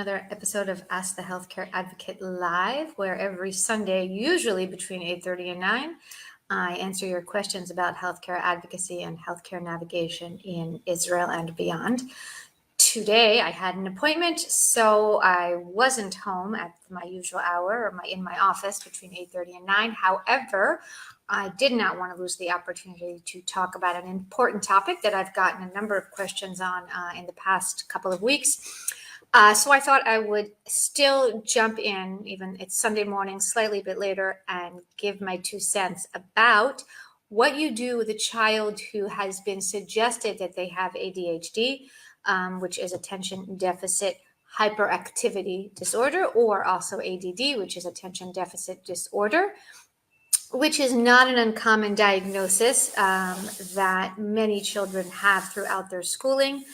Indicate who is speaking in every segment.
Speaker 1: another episode of Ask the Healthcare Advocate Live, where every Sunday, usually between 8:30 and 9, I answer your questions about healthcare advocacy and healthcare navigation in Israel and beyond. Today, I had an appointment, so I wasn't home at my usual hour or in my office between 8:30 and 9. However, I did not want to lose the opportunity to talk about an important topic that I've gotten a number of questions on in the past couple of weeks. So I thought I would still jump in, even it's Sunday morning, slightly a bit later, and give my 2 cents about what you do with a child who has been suggested that they have ADHD, which is attention deficit hyperactivity disorder, or also ADD, which is attention deficit disorder, which is not an uncommon diagnosis that many children have throughout their schooling.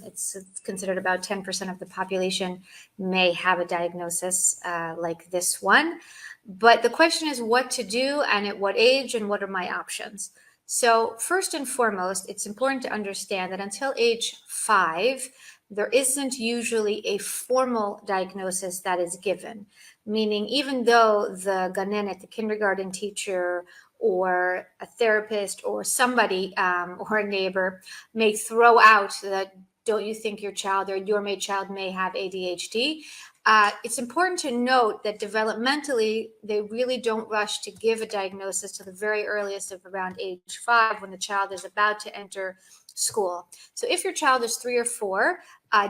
Speaker 1: It's considered about 10% of the population may have a diagnosis like this one. But the question is what to do and at what age and what are my options. So first and foremost, it's important to understand that until age 5, there isn't usually a formal diagnosis that is given, meaning even though the ganenet, the kindergarten teacher, or a therapist or somebody or a neighbor may throw out that, don't you think your child or your child may have ADHD? It's important to note that developmentally, they really don't rush to give a diagnosis to the very earliest of around age 5 when the child is about to enter school. So if your child is 3 or 4,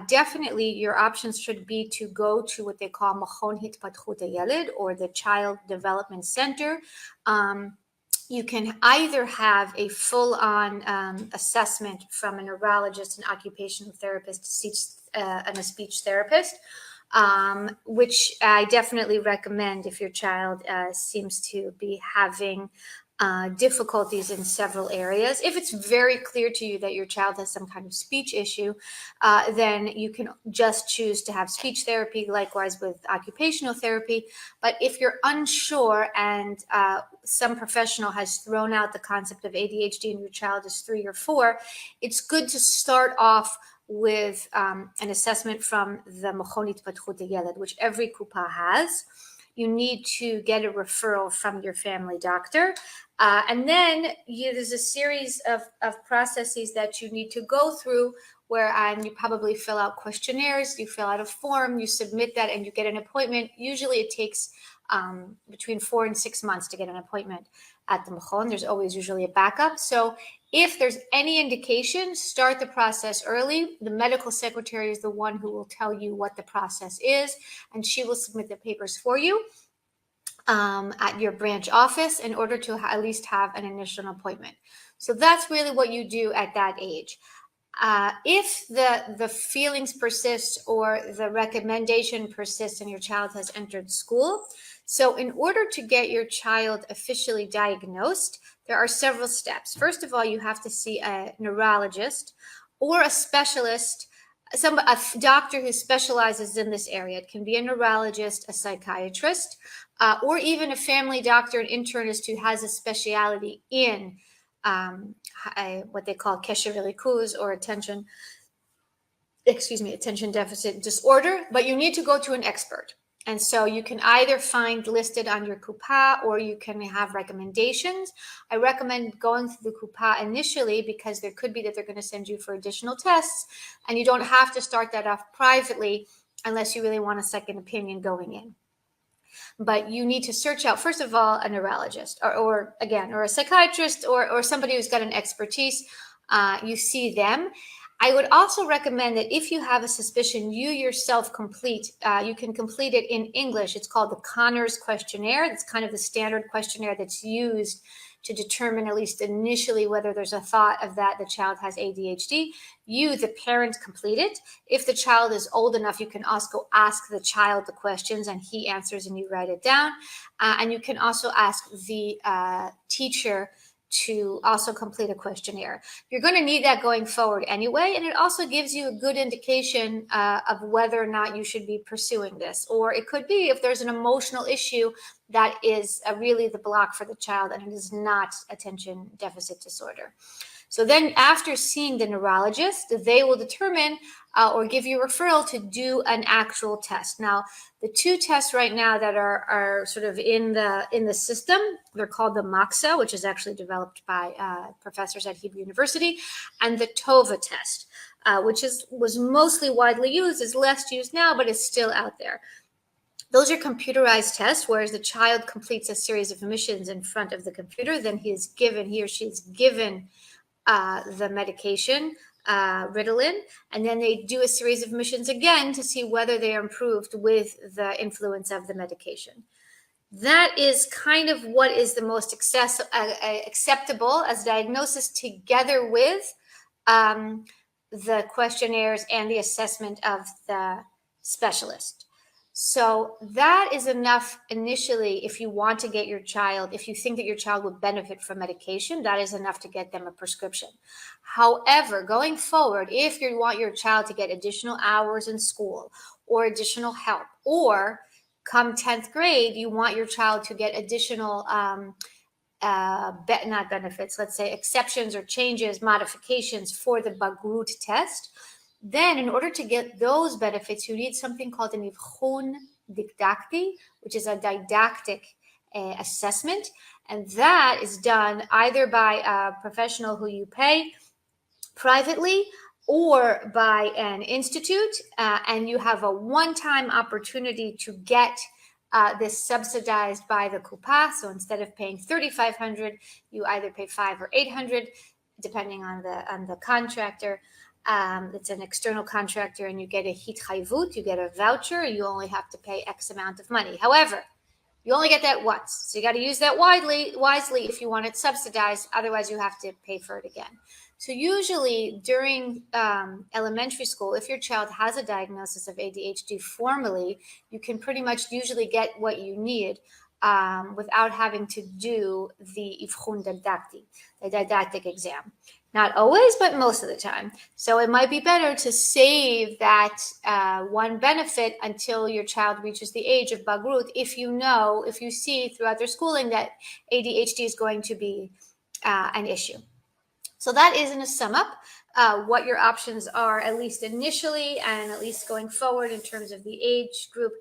Speaker 1: definitely your options should be to go to what they call Machon Hitpatchut Hayaled, or the Child Development Center. You can either have a full-on assessment from a neurologist, an occupational therapist, and a speech therapist, which I definitely recommend if your child seems to be having difficulties in several areas. If it's very clear to you that your child has some kind of speech issue, then you can just choose to have speech therapy, likewise with occupational therapy. But if you're unsure and some professional has thrown out the concept of ADHD and your child is 3 or 4, it's good to start off with an assessment from the Machon Hitpatchut Hayaled, which every kupa has. You need to get a referral from your family doctor. And then there's a series of processes that you need to go through where you probably fill out questionnaires, you fill out a form, you submit that, and you get an appointment. Usually it takes between 4 and 6 months to get an appointment at the Machon. There's always usually a backup. So if there's any indication, start the process early. The medical secretary is the one who will tell you what the process is, and she will submit the papers for you at your branch office in order to at least have an initial appointment. So that's really what you do at that age. If the feelings persist or the recommendation persists and your child has entered school, so in order to get your child officially diagnosed, there are several steps. First of all, you have to see a neurologist or a specialist, a doctor who specializes in this area. It can be a neurologist, a psychiatrist, or even a family doctor, an internist who has a specialty in what they call kesher v'rikuz, or attention deficit disorder. But you need to go to an expert. And so you can either find listed on your kupa or you can have recommendations. I recommend going through the kupa initially because there could be that they're going to send you for additional tests, and you don't have to start that off privately unless you really want a second opinion going in. But you need to search out, first of all, a neurologist or a psychiatrist or somebody who's got an expertise. You see them. I would also recommend that if you have a suspicion, you yourself you can complete it in English. It's called the Connors questionnaire. It's kind of the standard questionnaire that's used to determine, at least initially, whether there's a thought of that the child has ADHD. You, the parent, complete it. If the child is old enough, you can also ask the child the questions and he answers and you write it down. And you can also ask the teacher to also complete a questionnaire. You're going to need that going forward anyway, and it also gives you a good indication of whether or not you should be pursuing this. Or it could be if there's an emotional issue that is really the block for the child, and it is not attention deficit disorder. So then after seeing the neurologist, they will determine or give you a referral to do an actual test. Now, the two tests right now that are sort of in the system, they're called the MAXA, which is actually developed by professors at Hebrew University, and the TOVA test, which was mostly widely used, is less used now, but is still out there. Those are computerized tests, whereas the child completes a series of emissions in front of the computer. Then he or she is given the medication, Ritalin, and then they do a series of emissions again to see whether they are improved with the influence of the medication. That is kind of what is the most acceptable as diagnosis, together with the questionnaires and the assessment of the specialist. So that is enough initially if you want to get your child, if you think that your child would benefit from medication, that is enough to get them a prescription. However, going forward, if you want your child to get additional hours in school or additional help, or come 10th grade, you want your child to get additional not benefits, let's say exceptions or changes, modifications for the Bagrut test, then in order to get those benefits, you need something called an Ivchun Didakti, which is a didactic assessment. And that is done either by a professional who you pay privately or by an institute. And you have a one-time opportunity to get this subsidized by the Kupa. So instead of paying $3,500, you either pay $500 or $800, depending on the contractor. It's an external contractor, and you get a hitchayvut, you get a voucher, you only have to pay X amount of money. However, you only get that once. So you got to use that wisely if you want it subsidized. Otherwise, you have to pay for it again. So usually during elementary school, if your child has a diagnosis of ADHD formally, you can pretty much usually get what you need without having to do the Ivchun Didakti, the didactic exam. Not always, but most of the time. So it might be better to save that one benefit until your child reaches the age of Bagrut, if you see throughout their schooling that ADHD is going to be an issue. So that is, in a sum up, what your options are, at least initially and at least going forward in terms of the age group.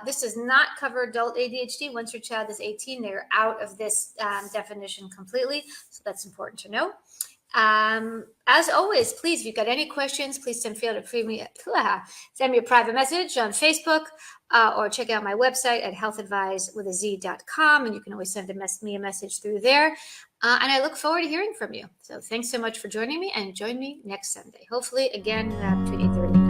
Speaker 1: This does not cover adult ADHD. Once your child is 18, they're out of this definition completely. So that's important to know. As always, please, if you've got any questions, please send me a private message on Facebook or check out my website at healthadvize.com, and you can always send me a message through there. And I look forward to hearing from you. So thanks so much for joining me, and join me next Sunday, hopefully again between 8:30